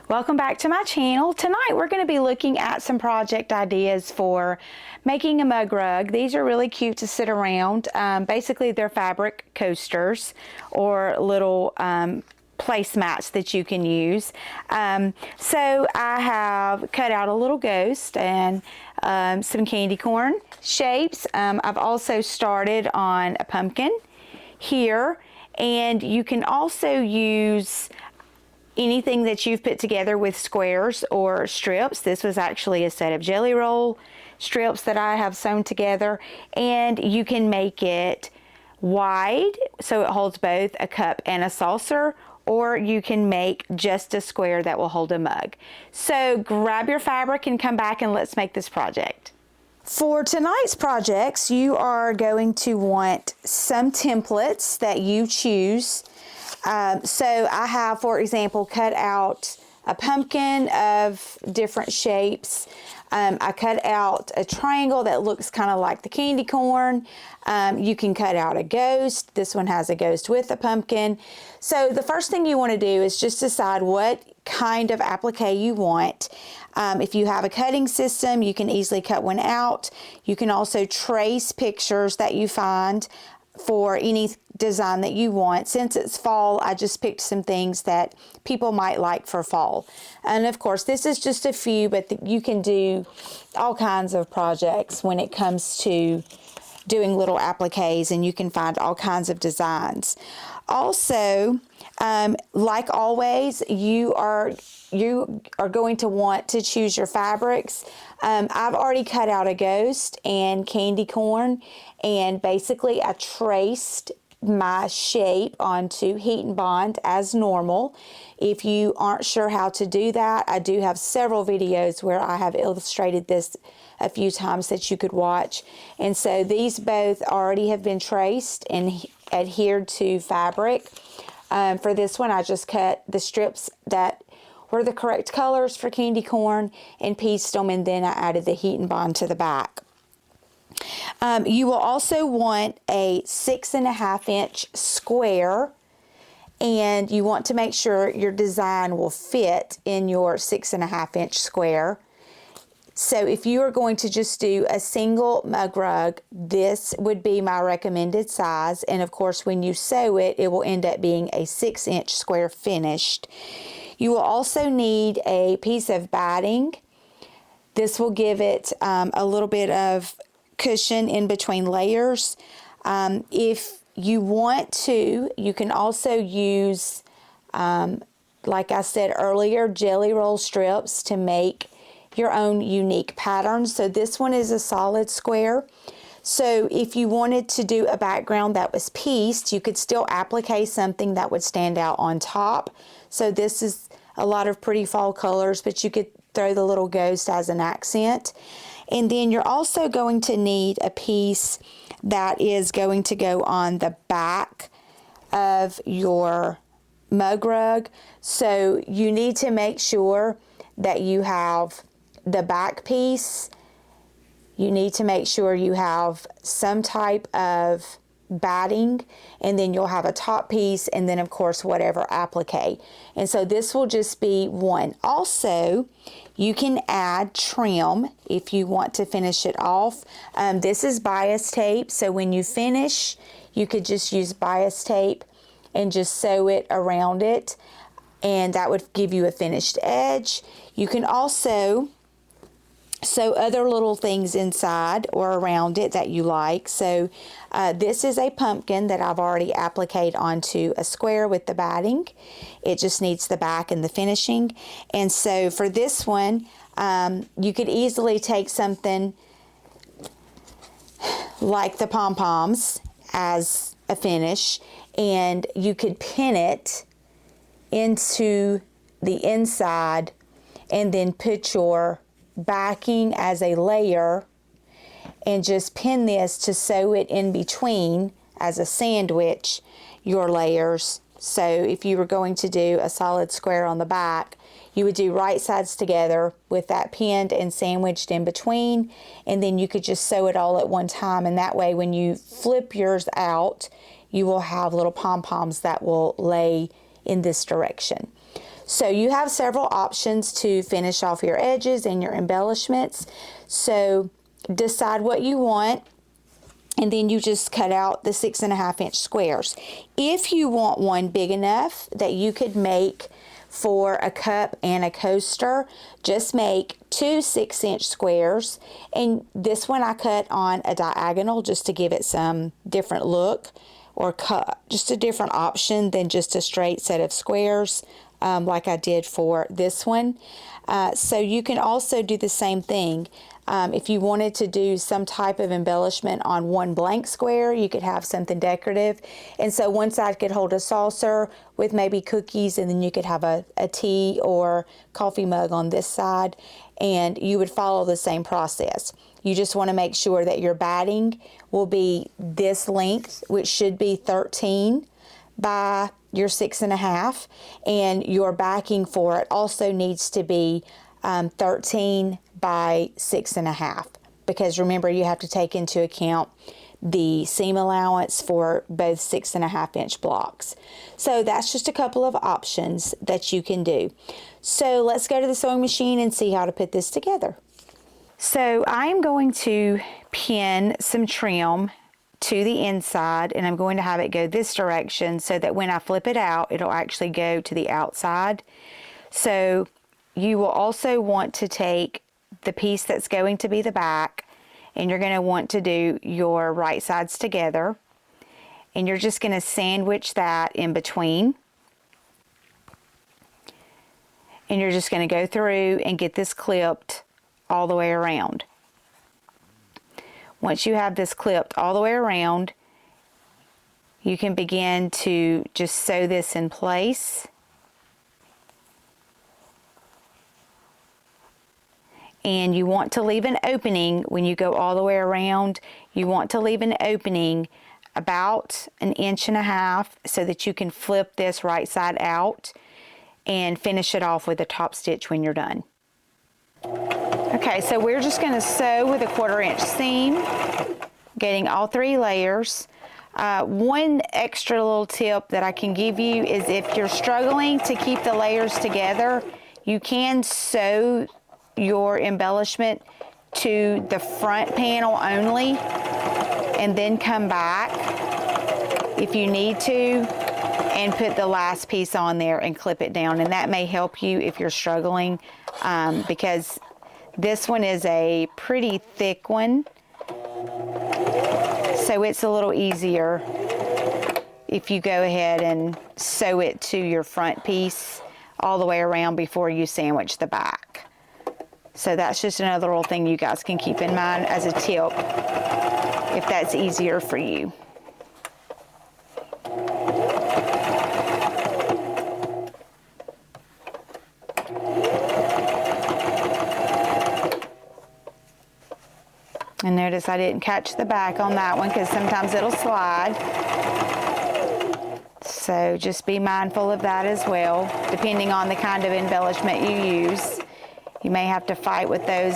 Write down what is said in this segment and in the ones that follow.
Welcome back to my channel. Tonight we're going to be looking at some project ideas for making a mug rug. These are really cute to sit around. Basically they're fabric coasters or little placemats that you can use. So I have cut out a little ghost and some candy corn shapes. I've also started on a pumpkin here, and you can also use anything that you've put together with squares or strips. This was actually a set of jelly roll strips that I have sewn together, and you can make it wide so it holds both a cup and a saucer, or you can make just a square that will hold a mug. So grab your fabric and come back and let's make this project. For tonight's projects, you are going to want some templates that you choose. So I have, for example, cut out a pumpkin of different shapes. I cut out a triangle that looks kind of like the candy corn. You can cut out a ghost. This one has a ghost with a pumpkin. So the first thing you want to do is just decide what kind of applique you want. If you have a cutting system, you can easily cut one out. You can also trace pictures that you find for any design that you want. Since it's fall, I just picked some things that people might like for fall. And of course, this is just a few, but you can do all kinds of projects when it comes to doing little appliques, and you can find all kinds of designs. Also, like always, you are going to want to choose your fabrics. I've already cut out a ghost and candy corn, and basically I traced my shape onto heat and bond as normal. If you aren't sure how to do that, I do have several videos where I have illustrated this a few times that you could watch. And so these both already have been traced and adhered to fabric. For this one, I just cut the strips that were the correct colors for candy corn and pieced them, and then I added the heat and bond to the back. You will also want a 6.5 inch square, and you want to make sure your design will fit in your 6.5 inch square. So if you are going to just do a single mug rug, this would be my recommended size. And of course, when you sew it, it will end up being a 6 inch square finished. You will also need a piece of batting. This will give it a little bit of cushion in between layers. If you want to, you can also use, like I said earlier, jelly roll strips to make your own unique patterns. So this one is a solid square. So if you wanted to do a background that was pieced, you could still applique something that would stand out on top. So this is a lot of pretty fall colors, but you could throw the little ghost as an accent. And then you're also going to need a piece that is going to go on the back of your mug rug. So you need to make sure that you have the back piece. You need to make sure you have some type of batting, and then you'll have a top piece, and then of course whatever applique. And so this will just be one. Also, you can add trim if you want to finish it off. This is bias tape, so when you finish, you could just use bias tape and just sew it around it, and that would give you a finished edge. You can also sew other little things inside or around it that you like. So this is a pumpkin that I've already appliqued onto a square with the batting. It just needs the back and the finishing. And so for this one, you could easily take something like the pom-poms as a finish, and you could pin it into the inside and then put your backing as a layer and just pin this to sew it in between as a sandwich your layers. So if you were going to do a solid square on the back, you would do right sides together with that pinned and sandwiched in between, and then you could just sew it all at one time, and that way when you flip yours out, you will have little pom-poms that will lay in this direction. So you have several options to finish off your edges and your embellishments. So decide what you want, and then you just cut out the 6.5-inch squares. If you want one big enough that you could make for a cup and a coaster, just make 2 6-inch squares, and this one I cut on a diagonal just to give it some different look, or cut just a different option than just a straight set of squares like I did for this one. So you can also do the same thing. If you wanted to do some type of embellishment on one blank square, you could have something decorative. And so one side could hold a saucer with maybe cookies, and then you could have a tea or coffee mug on this side, and you would follow the same process. You just want to make sure that your batting will be this length, which should be 13 by your 6.5, and your backing for it also needs to be 13 by 6.5, because remember, you have to take into account the seam allowance for both 6.5-inch blocks. So that's just a couple of options that you can do. So let's go to the sewing machine and see how to put this together. So I'm going to pin some trim to the inside, and I'm going to have it go this direction so that when I flip it out, it'll actually go to the outside. So you will also want to take the piece that's going to be the back, and you're going to want to do your right sides together, and you're just going to sandwich that in between, and you're just going to go through and get this clipped all the way around. Once you have this clipped all the way around, you can begin to just sew this in place. And you want to leave an opening when you go all the way around. You want to leave an opening about 1.5 inches so that you can flip this right side out and finish it off with a top stitch when you're done. Okay, so we're just going to sew with a 1/4-inch seam, getting all 3 layers. One extra little tip that I can give you is if you're struggling to keep the layers together, you can sew your embellishment to the front panel only and then come back if you need to and put the last piece on there and clip it down, and that may help you if you're struggling, because this one is a pretty thick one, so it's a little easier if you go ahead and sew it to your front piece all the way around before you sandwich the back. So that's just another little thing you guys can keep in mind as a tip if that's easier for you. And notice I didn't catch the back on that one because sometimes it'll slide. So just be mindful of that as well, depending on the kind of embellishment you use. You may have to fight with those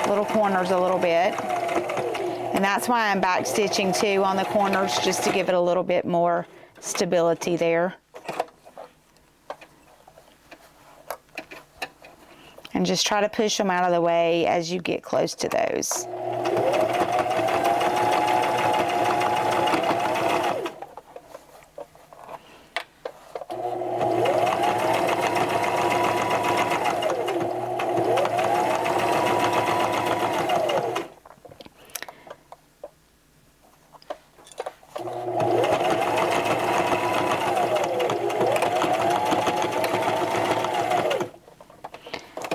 little corners a little bit. And that's why I'm back stitching too on the corners, just to give it a little bit more stability there. And just try to push them out of the way as you get close to those.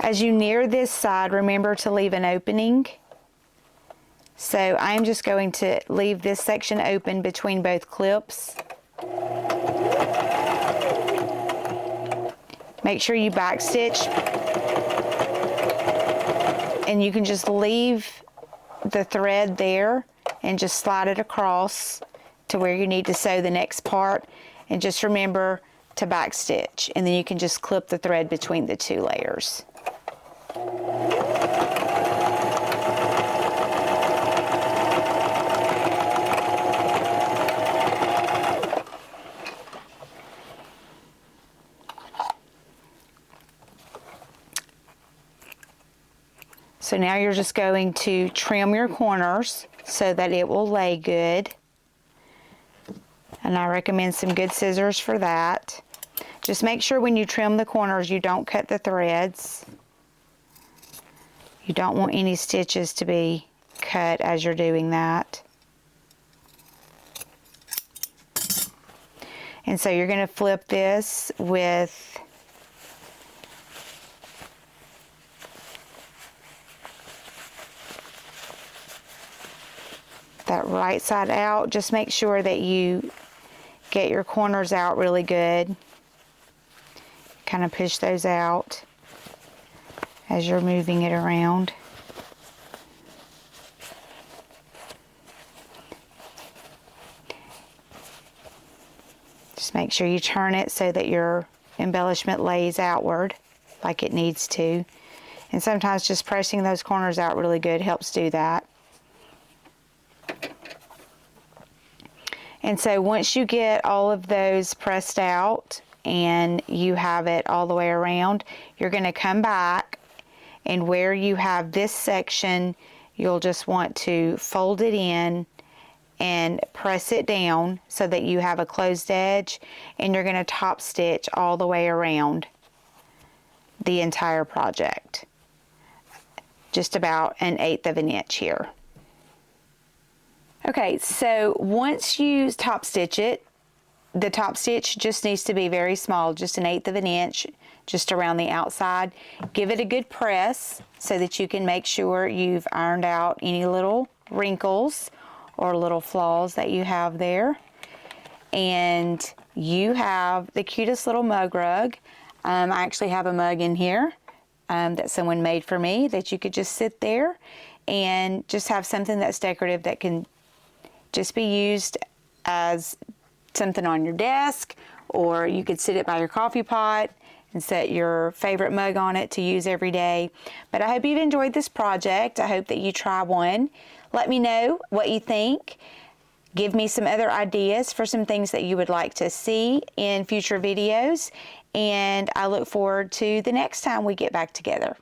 As you near this side, remember to leave an opening. So I'm just going to leave this section open between both clips. Make sure you backstitch, and you can just leave the thread there and just slide it across to where you need to sew the next part, and just remember to backstitch, and then you can just clip the thread between the 2 layers. So now you're just going to trim your corners so that it will lay good. And I recommend some good scissors for that. Just make sure when you trim the corners you don't cut the threads. You don't want any stitches to be cut as you're doing that. And so you're going to flip this with that right side out. Just make sure that you get your corners out really good. Kind of push those out as you're moving it around. Just make sure you turn it so that your embellishment lays outward like it needs to. And sometimes just pressing those corners out really good helps do that. And so once you get all of those pressed out and you have it all the way around, you're going to come back, and where you have this section, you'll just want to fold it in and press it down so that you have a closed edge, and you're going to top stitch all the way around the entire project. Just about 1/8 of an inch here. Okay, so once you top stitch it, the top stitch just needs to be very small, just 1/8 of an inch, just around the outside. Give it a good press so that you can make sure you've ironed out any little wrinkles or little flaws that you have there. And you have the cutest little mug rug. I actually have a mug in here that someone made for me that you could just sit there and just have something that's decorative that can just be used as something on your desk, or you could sit it by your coffee pot and set your favorite mug on it to use every day. But I hope you've enjoyed this project. I hope that you try one. Let me know what you think. Give me some other ideas for some things that you would like to see in future videos. And I look forward to the next time we get back together.